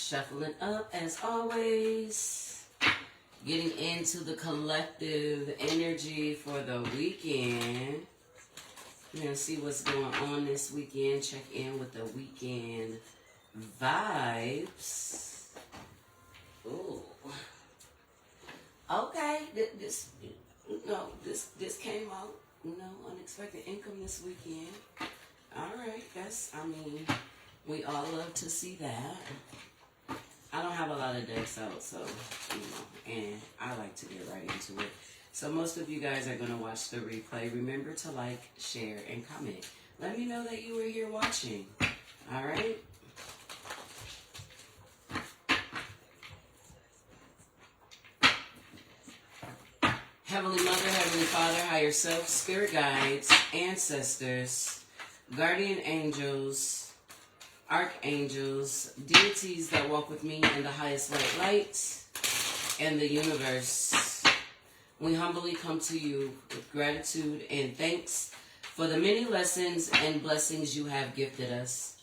Shuffling up as always. Getting into the collective energy for the weekend. We're going to see what's going on this weekend. Check in with the weekend vibes. Ooh. Okay. This came out. Unexpected income this weekend. All right. We all love to see that. I don't have a lot of decks out, so, and I like to get right into it. So most of you guys are going to watch the replay. Remember to like, share, and comment. Let me know that you were here watching. All right? Heavenly Mother, Heavenly Father, Higher Self, Spirit Guides, Ancestors, Guardian Angels, Archangels, deities that walk with me in the highest light, and the universe. We humbly come to you with gratitude and thanks for the many lessons and blessings you have gifted us.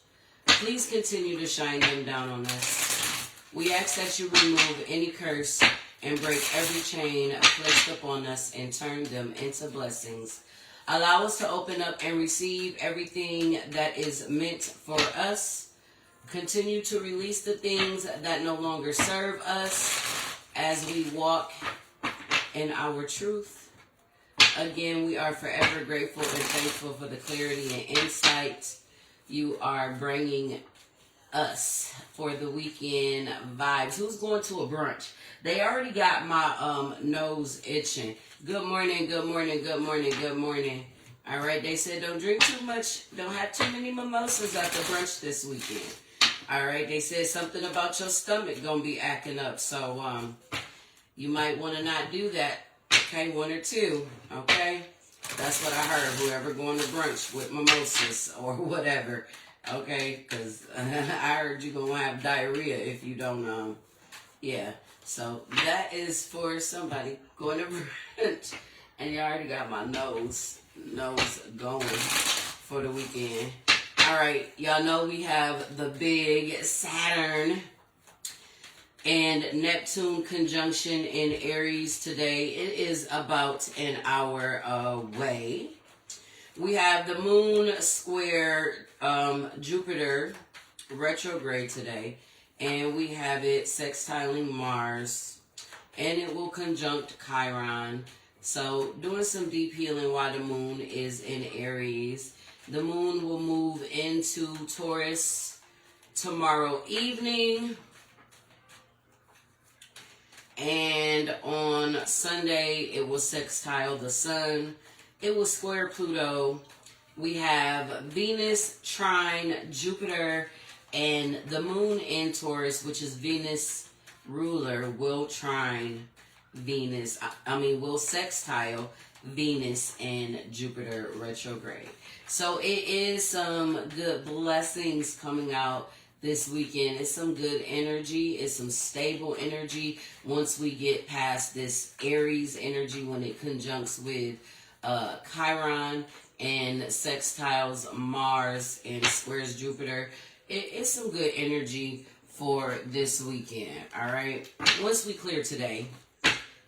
Please continue to shine them down on us. We ask that you remove any curse and break every chain placed upon us and turn them into blessings. Allow us to open up and receive everything that is meant for us. Continue to release the things that no longer serve us as we walk in our truth. Again, we are forever grateful and thankful for the clarity and insight you are bringing us for the weekend vibes. Who's going to a brunch? They already got my nose itching. Good morning, good morning, good morning, good morning. All right, they said don't drink too much, don't have too many mimosas at the brunch this weekend. All right, they said something about your stomach gonna be acting up, so you might want to not do that. Okay, 1 or 2. Okay, that's what I heard. Whoever going to brunch with mimosas or whatever. Okay, because I heard you gonna have diarrhea if you don't. Yeah. So that is for somebody going to brunch, and you already got my nose going for the weekend. All right, y'all know we have the big Saturn and Neptune conjunction in Aries today. It is about an hour away. We have the moon square Jupiter retrograde today. And we have it sextiling Mars, and it will conjunct Chiron. So doing some deep healing while the moon is in Aries. The moon will move into Taurus tomorrow evening. And on Sunday, it will sextile the sun. It will square Pluto. We have Venus trine Jupiter. And the moon in Taurus, which is Venus ruler, will trine Venus. Will sextile Venus and Jupiter retrograde. So it is some good blessings coming out this weekend. It's some good energy. It's some stable energy once we get past this Aries energy when it conjuncts with Chiron and sextiles Mars and squares Jupiter. It's some good energy for this weekend, all right? Once we clear today,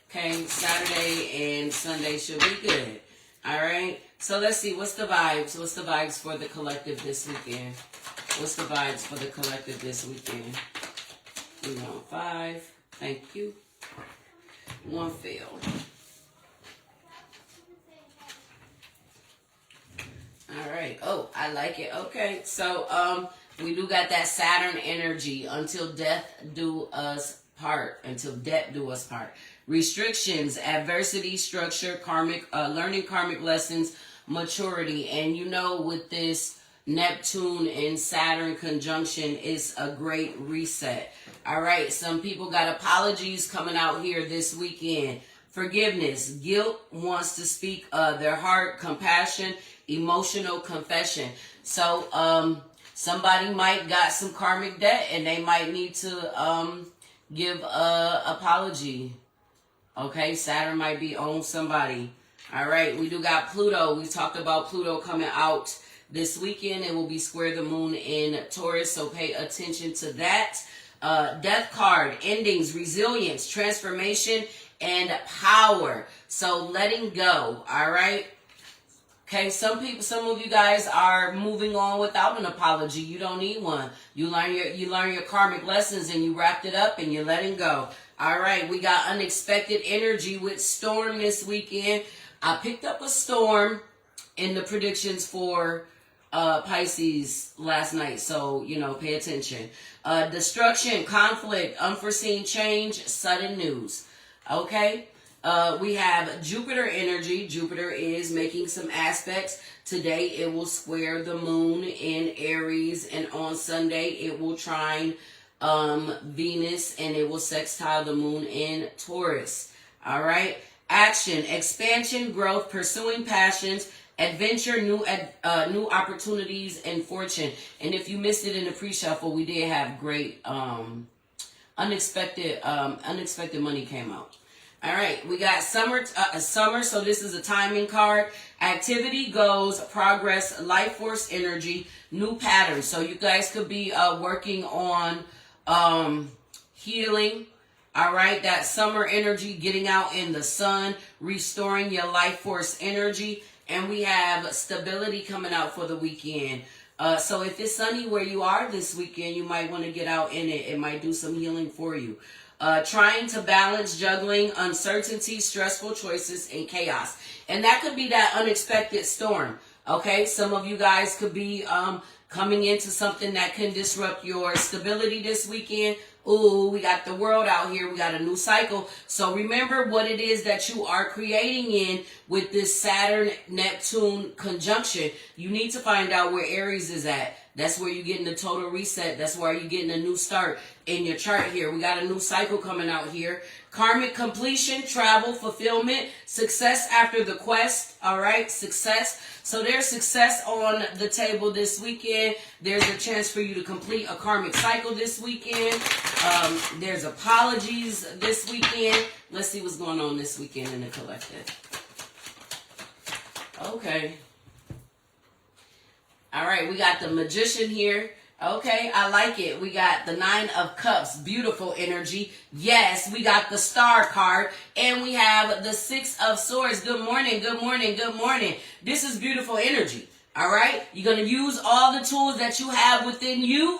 okay, Saturday and Sunday should be good, all right? So let's see, what's the vibes? What's the vibes for the collective this weekend? What's the vibes for the collective this weekend? We want 5. Thank you. 1 failed. All right. Oh, I like it. Okay, so we do got that Saturn energy. Until death do us part. Until death do us part. Restrictions, adversity, structure, karmic, learning karmic lessons, maturity. And with this Neptune and Saturn conjunction, it's a great reset. All right. Some people got apologies coming out here this weekend. Forgiveness, guilt wants to speak their heart, compassion, emotional confession. So, somebody might got some karmic debt and they might need to give a apology. Okay, Saturn might be on somebody. All right, we do got Pluto. We talked about Pluto coming out this weekend. It will be square the moon in Taurus, so pay attention to that. Death card, endings, resilience, transformation, and power. So letting go, all right? Okay, some of you guys are moving on without an apology. You don't need one. You learn your karmic lessons and you wrapped it up and you're letting go. All right, we got unexpected energy with storm this weekend. I picked up a storm in the predictions for Pisces last night, so pay attention. Destruction, conflict, unforeseen change, sudden news. Okay. We have Jupiter energy. Jupiter is making some aspects. Today it will square the moon in Aries, and on Sunday it will trine Venus, and it will sextile the moon in Taurus. All right. Action, expansion, growth, pursuing passions, adventure, new opportunities, and fortune. And if you missed it in the pre-shuffle, we did have great unexpected money came out. All right, we got summer, so this is a timing card. Activity, goals, progress, life force energy, new patterns. So you guys could be working on healing. All right, that summer energy, getting out in the sun, restoring your life force energy. And we have stability coming out for the weekend. So if it's sunny where you are this weekend, you might want to get out in it. It might do some healing for you. Trying to balance, juggling, uncertainty, stressful choices, and chaos. And that could be that unexpected storm. Okay, some of you guys could be coming into something that can disrupt your stability this weekend. Ooh, we got the world out here. We got a new cycle. So remember what it is that you are creating in with this Saturn-Neptune conjunction. You need to find out where Aries is at. That's where you're getting the total reset. That's where you're getting a new start in your chart here. We got a new cycle coming out here. Karmic completion, travel, fulfillment, success after the quest. All right, success. So there's success on the table this weekend. There's a chance for you to complete a karmic cycle this weekend. There's apologies this weekend. Let's see what's going on this weekend in the collective. Okay. All right, we got the Magician here. Okay, I like it. We got the Nine of Cups, beautiful energy. Yes, we got the Star card, and we have the Six of Swords. Good morning, good morning, good morning. This is beautiful energy, all right? You're going to use all the tools that you have within you.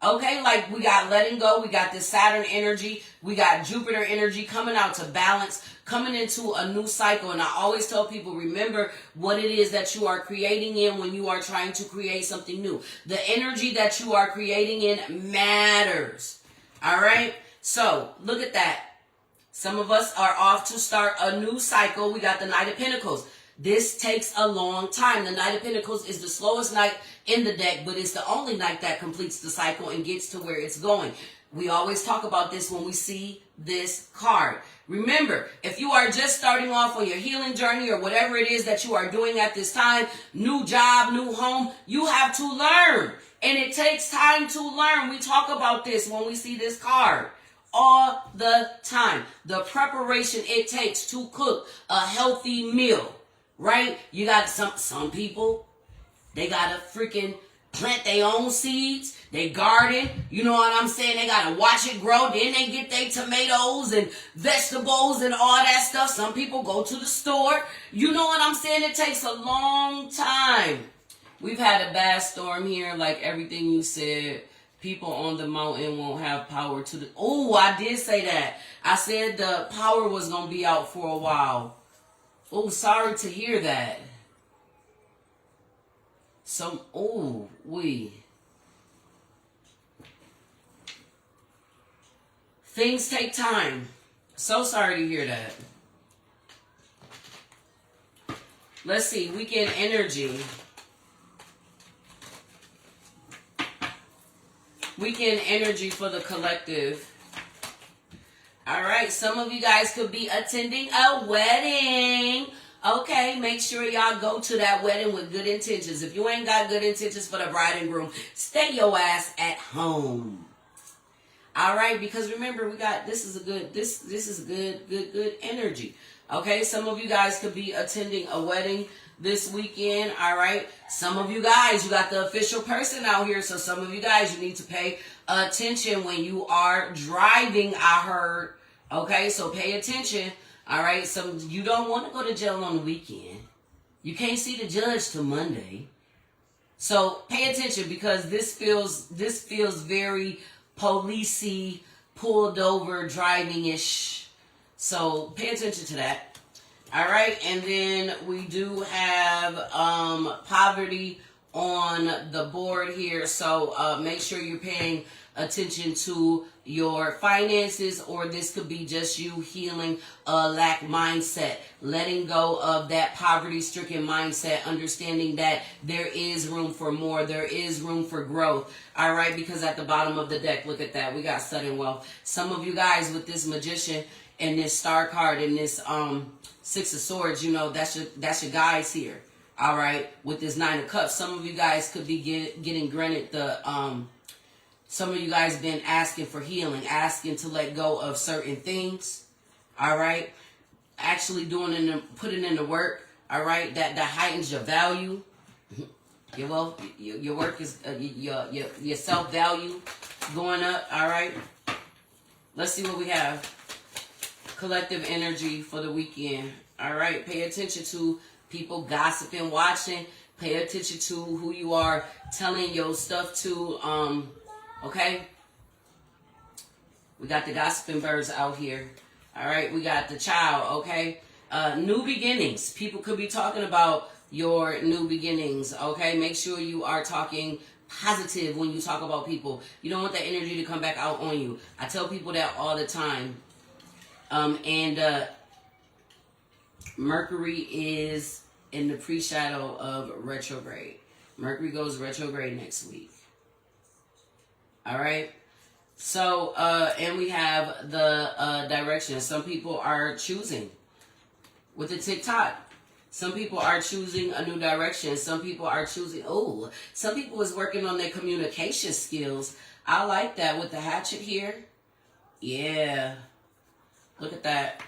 Okay, like we got letting go, we got this Saturn energy, we got Jupiter energy coming out to balance, coming into a new cycle. And I always tell people, remember what it is that you are creating in when you are trying to create something new. The energy that you are creating in matters. All right, so look at that. Some of us are off to start a new cycle. We got the Knight of Pentacles. This takes a long time. The Knight of Pentacles is the slowest knight in the deck, but it's the only knight that completes the cycle and gets to where it's going. We always talk about this when we see this card. Remember, if you are just starting off on your healing journey or whatever it is that you are doing at this time, new job, new home, you have to learn. And it takes time to learn. We talk about this when we see this card all the time. The preparation it takes to cook a healthy meal. Right? You got some people, they got to freaking plant their own seeds. They garden. You know what I'm saying? They got to watch it grow. Then they get their tomatoes and vegetables and all that stuff. Some people go to the store. You know what I'm saying? It takes a long time. We've had a bad storm here, like everything you said. People on the mountain won't have power to the... Oh, I did say that. I said the power was going to be out for a while. Oh, sorry to hear that. Things take time. So sorry to hear that. Let's see, weekend energy. Weekend energy for the collective. All right, some of you guys could be attending a wedding. Okay, make sure y'all go to that wedding with good intentions. If you ain't got good intentions for the bride and groom, stay your ass at home. All right, because remember, we got this is good energy. Okay, some of you guys could be attending a wedding. this weekend. All right. Some of you guys, you got the official person out here. So some of you guys, you need to pay attention when you are driving, I heard. Okay. So pay attention. All right. You don't want to go to jail on the weekend. You can't see the judge till Monday. So pay attention, because this feels very policey, pulled over, driving-ish. So pay attention to that. All right, and then we do have poverty on the board here. So make sure you're paying attention to your finances, or this could be just you healing a lack mindset, letting go of that poverty-stricken mindset, understanding that there is room for more, there is room for growth. All right, because at the bottom of the deck, look at that, we got sudden wealth. Some of you guys with this Magician and this Star card and this Six of Swords, you know, that's your guys here. All right, with this Nine of Cups, some of you guys could be getting granted the some of you guys been asking for healing, asking to let go of certain things. All right, actually putting in the work. All right, that heightens your value. Your wealth, your work is your self value going up. All right, let's see what we have. Collective energy for the weekend. All right, pay attention to people gossiping, watching. Pay attention to who you are telling your stuff to. Okay, we got the gossiping birds out here. All right, we got the child. Okay, new beginnings. People could be talking about your new beginnings. Okay, make sure you are talking positive when you talk about people. You don't want that energy to come back out on you. I tell people that all the time. Mercury is in the pre-shadow of retrograde. Mercury goes retrograde next week. All right. So, and we have the direction. Some people are choosing with the TikTok. Some people are choosing a new direction. Some people are choosing, some people is working on their communication skills. I like that with the hatchet here. Yeah. Look at that.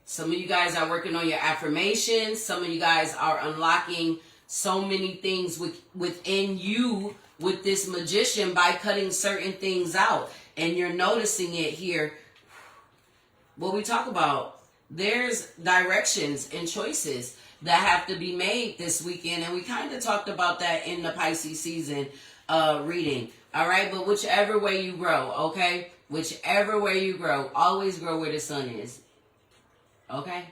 Some of you guys are working on your affirmations. Some of you guys are unlocking so many things within you with this Magician by cutting certain things out. And you're noticing it here. What we talk about, there's directions and choices that have to be made this weekend. And we kind of talked about that in the Pisces season reading. All right, but whichever way you grow, okay? Whichever way you grow, always grow where the sun is. Okay?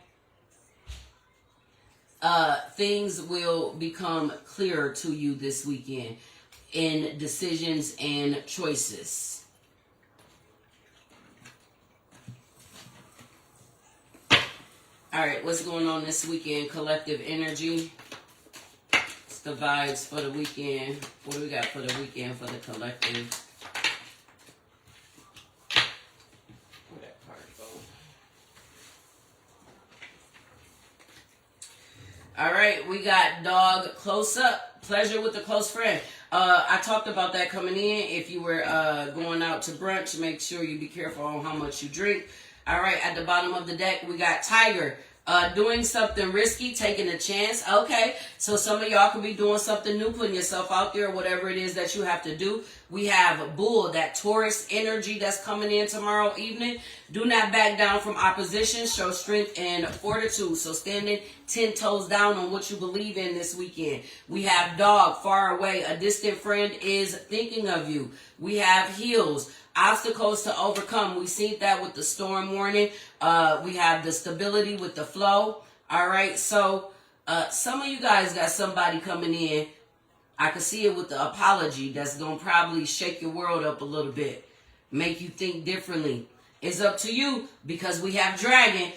Things will become clearer to you this weekend in decisions and choices. All right, what's going on this weekend? Collective energy. It's the vibes for the weekend. What do we got for the weekend for the collective? Where'd that card go? All right, we got dog close up. Pleasure with a close friend. I talked about that coming in. If you were going out to brunch, make sure you be careful on how much you drink. All right, at the bottom of the deck, we got Tiger. Doing something risky, taking a chance. Okay, so some of y'all could be doing something new, putting yourself out there, whatever it is that you have to do. We have Bull, that Taurus energy that's coming in tomorrow evening. Do not back down from opposition. Show strength and fortitude. So standing 10 toes down on what you believe in this weekend. We have Dog, far away. A distant friend is thinking of you. We have Heels. Obstacles to overcome. We seen that with the storm warning. We have the stability with the flow. All right. So some of you guys got somebody coming in. I can see it with the apology that's going to probably shake your world up a little bit. Make you think differently. It's up to you, because we have Dragon.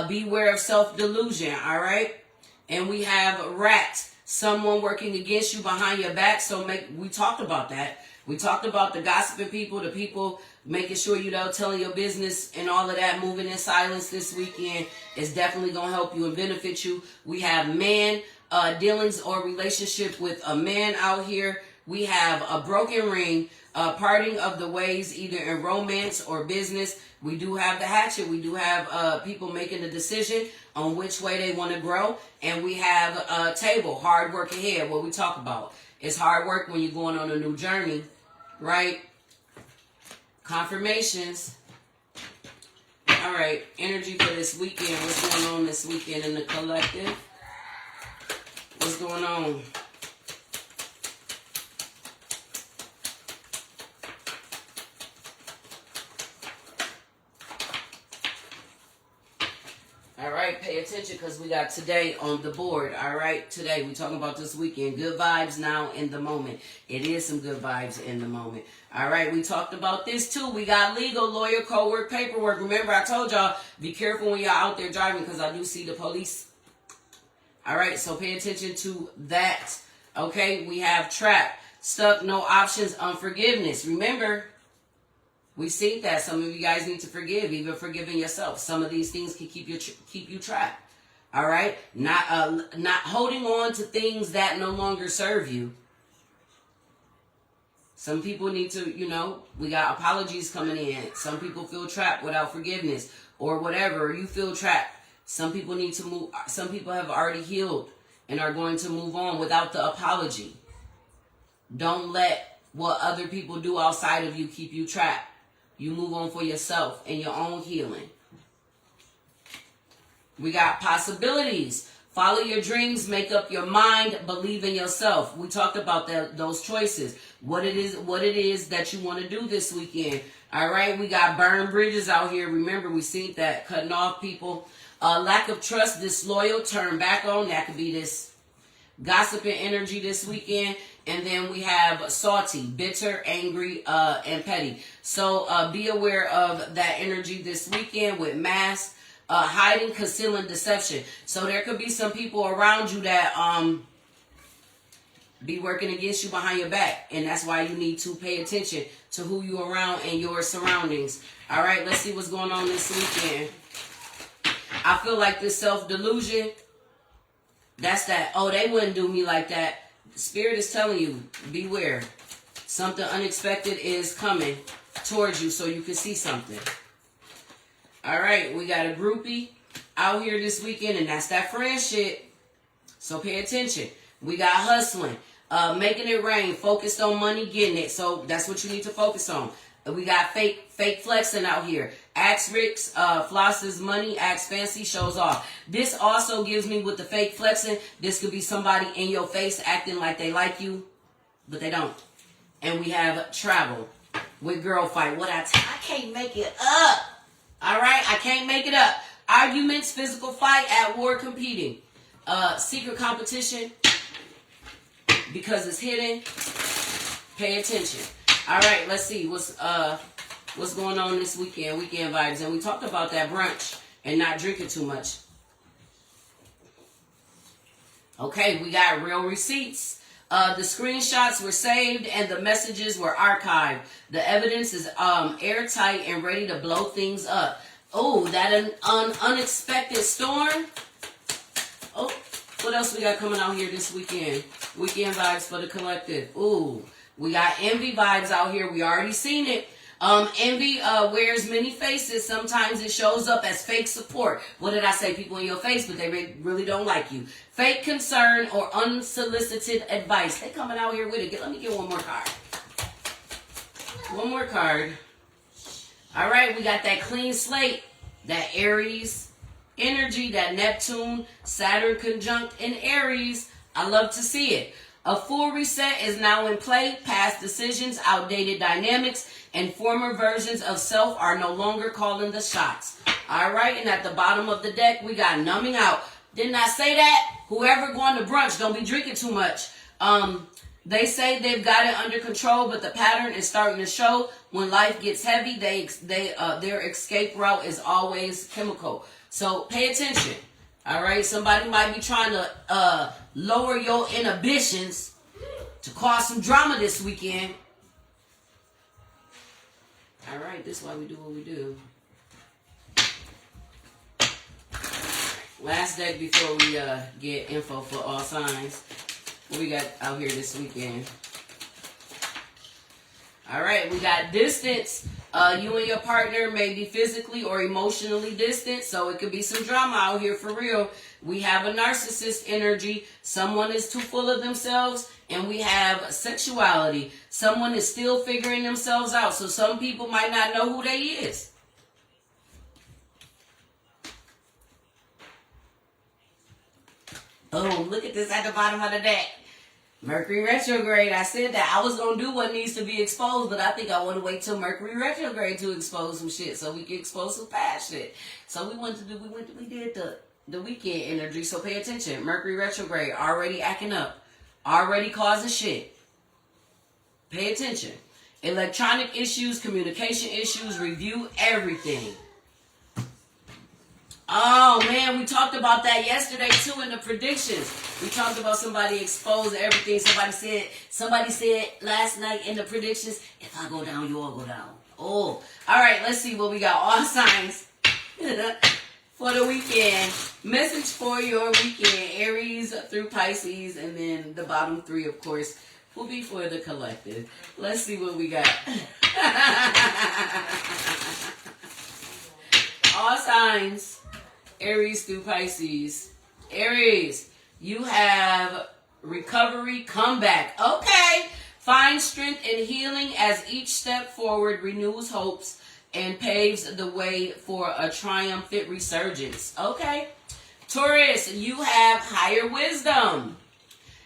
Beware of self-delusion. All right. And we have Rat. Someone working against you behind your back. So we talked about that. We talked about the gossiping people, the people making sure you know, telling your business and all of that. Moving in silence this weekend is definitely going to help you and benefit you. We have man dealings or relationship with a man out here. We have a broken ring. parting of the ways, either in romance or business. We do have the hatchet. We do have people making a decision on which way they want to grow. And we have a table, hard work ahead. What we talk about is hard work when you're going on a new journey, right? Confirmations. All right, energy for this weekend. What's going on this weekend in the collective? What's going on? All right, pay attention because we got today on the board. All right, today we're talking about this weekend. Good vibes now in the moment. It is some good vibes in the moment. All right, we talked about this too. We got legal, lawyer, co-work, paperwork. Remember, I told y'all, be careful when y'all out there driving because I do see the police. All right, so pay attention to that. Okay, we have trap, stuck, no options, unforgiveness. Remember, we see that some of you guys need to forgive, even forgiving yourself. Some of these things can keep you trapped. All right, not holding on to things that no longer serve you. Some people need to, we got apologies coming in. Some people feel trapped without forgiveness or whatever. You feel trapped. Some people need to move. Some people have already healed and are going to move on without the apology. Don't let what other people do outside of you keep you trapped. You move on for yourself and your own healing. We got possibilities. Follow your dreams, make up your mind, believe in yourself. We talked about those choices. What it is that you want to do this weekend. All right, we got burn bridges out here. Remember, we seen that, cutting off people. Lack of trust, disloyal, turn back on. That could be this gossiping energy this weekend. And then we have salty, bitter, angry, and petty. So be aware of that energy this weekend with mask, hiding, concealing, deception. So there could be some people around you that be working against you behind your back. And that's why you need to pay attention to who you're around and your surroundings. All right, let's see what's going on this weekend. I feel like this self-delusion, that's that, oh, they wouldn't do me like that. Spirit is telling you, beware. Something unexpected is coming towards you so you can see something. All right, we got a groupie out here this weekend, and that's that friend shit. So pay attention. We got hustling, making it rain, focused on money, getting it. So that's what you need to focus on. We got fake flexing out here. Axe Ricks, flosses money, axe fancy, shows off. This also gives me with the fake flexing. This could be somebody in your face acting like they like you, but they don't. And we have travel with girl fight. I can't make it up. All right, I can't make it up. Arguments, physical fight, at war, competing. Secret competition because it's hidden. Pay attention. All right, let's see what's going on this weekend. Weekend vibes, and we talked about that brunch and not drinking too much. Okay, we got real receipts. The screenshots were saved and the messages were archived. The evidence is airtight and ready to blow things up. Oh, that an unexpected storm. Oh, what else we got coming out here this weekend? Weekend vibes for the collective. Ooh, we got envy vibes out here. We already seen it. Envy wears many faces. Sometimes it shows up as fake support. What did I say? People in your face, but they really don't like you. Fake concern or unsolicited advice. They coming out here with it. Let me get one more card. One more card. All right, we got that clean slate, that Aries energy, that Neptune, Saturn conjunct in Aries. I love to see it. A full reset is now in play. Past decisions, outdated dynamics, and former versions of self are no longer calling the shots. All right, and at the bottom of the deck, we got numbing out. Didn't I say that? Whoever going to brunch, don't be drinking too much. They say they've got it under control, but the pattern is starting to show. When life gets heavy, their escape route is always chemical. So pay attention. All right, somebody might be trying to lower your inhibitions to cause some drama this weekend. All right, this is why we do what we do. Last deck before we get info for all signs. What we got out here this weekend? All right, we got distance. You and your partner may be physically or emotionally distant, so it could be some drama out here for real. We have a narcissist energy. Someone is too full of themselves, and we have sexuality. Someone is still figuring themselves out, so some people might not know who they is. Oh, look at this at the bottom of the deck. Mercury retrograde. I said that I was going to do what needs to be exposed, but I think I want to wait till Mercury retrograde to expose some shit so we can expose some past shit. So we did the weekend energy, so pay attention. Mercury retrograde, already acting up, already causing shit. Pay attention. Electronic issues, communication issues, review everything. Oh man, we talked about that yesterday too in the predictions. We talked about somebody exposed everything. Somebody said last night in the predictions, if I go down, you all go down. Oh, all right, let's see what we got. All signs for the weekend. Message for your weekend, Aries through Pisces, and then the bottom three, of course, will be for the collective. Let's see what we got. All signs. Aries through Pisces. Aries, you have recovery, comeback. Okay. Find strength and healing as each step forward renews hopes and paves the way for a triumphant resurgence. Okay. Taurus, you have higher wisdom.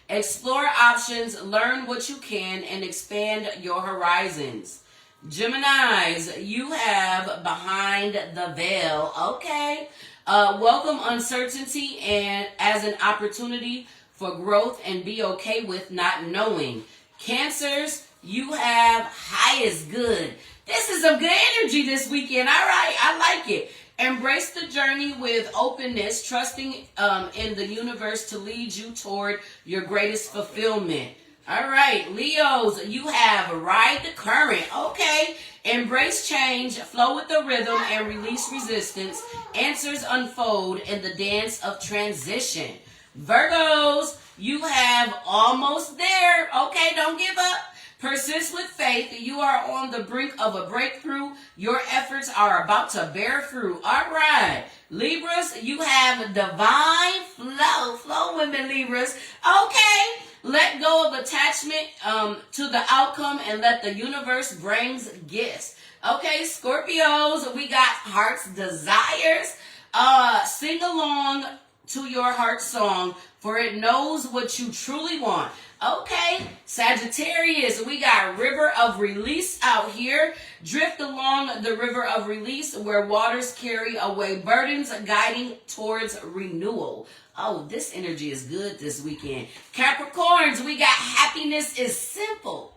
Explore options, learn what you can, and expand your horizons. Geminis, you have behind the veil. Okay. Welcome uncertainty and as an opportunity for growth and be okay with not knowing. Cancers, you have highest good. This is some good energy this weekend. All right, I like it. Embrace the journey with openness, trusting in the universe to lead you toward your greatest fulfillment. All right, Leos, you have ride the current. Okay. Embrace change, flow with the rhythm, and release resistance. Answers unfold in the dance of transition. Virgos, you have almost there. Okay, don't give up. Persist with faith. You are on the brink of a breakthrough. Your efforts are about to bear fruit. All right. Libras, you have divine flow. Flow, women, Libras. Okay. Let go of attachment to the outcome and let the universe brings gifts. Okay, Scorpios, we got heart's desires. Sing along to your heart song, for it knows what you truly want. Okay, Sagittarius, we got river of release out here. Drift along the river of release where waters carry away burdens, guiding towards renewal. Oh, this energy is good this weekend. Capricorns, we got happiness is simple.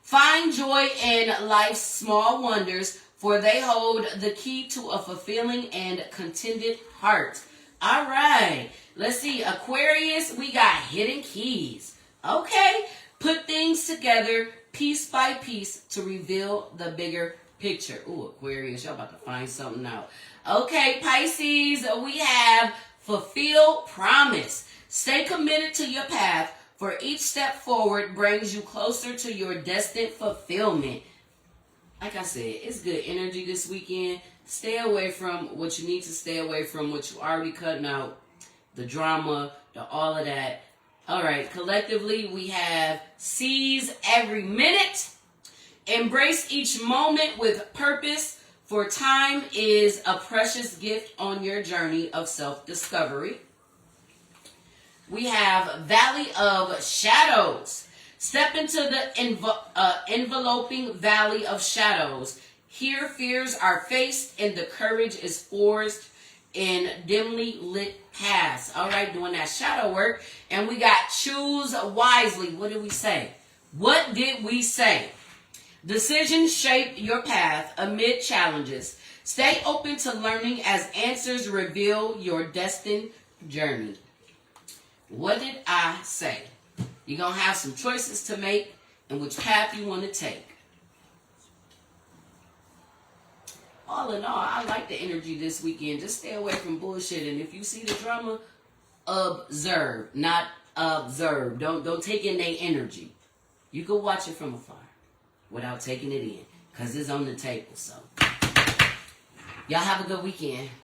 Find joy in life's small wonders, for they hold the key to a fulfilling and contented heart. All right, let's see. Aquarius, we got hidden keys. Okay, put things together piece by piece to reveal the bigger picture. Ooh, Aquarius, y'all about to find something out. Okay, Pisces, we have fulfill promise. Stay committed to your path, for each step forward brings you closer to your destined fulfillment. Like I said, it's good energy this weekend. Stay away from what you need to stay away from, what you already cutting out, the drama, all of that. All right, collectively, we have seize every minute. Embrace each moment with purpose, for time is a precious gift on your journey of self-discovery. We have Valley of Shadows. Step into the enveloping Valley of Shadows. Here fears are faced and the courage is forged in dimly lit paths. All right, doing that shadow work. And we got choose wisely. What did we say? What did we say? Decisions shape your path amid challenges. Stay open to learning as answers reveal your destined journey. What did I say? You're going to have some choices to make and which path you want to take. All in all, I like the energy this weekend. Just stay away from bullshit. And if you see the drama, observe, not observe. Don't take in their energy. You can watch it from afar. without taking it in, because it's on the table. So, y'all have a good weekend.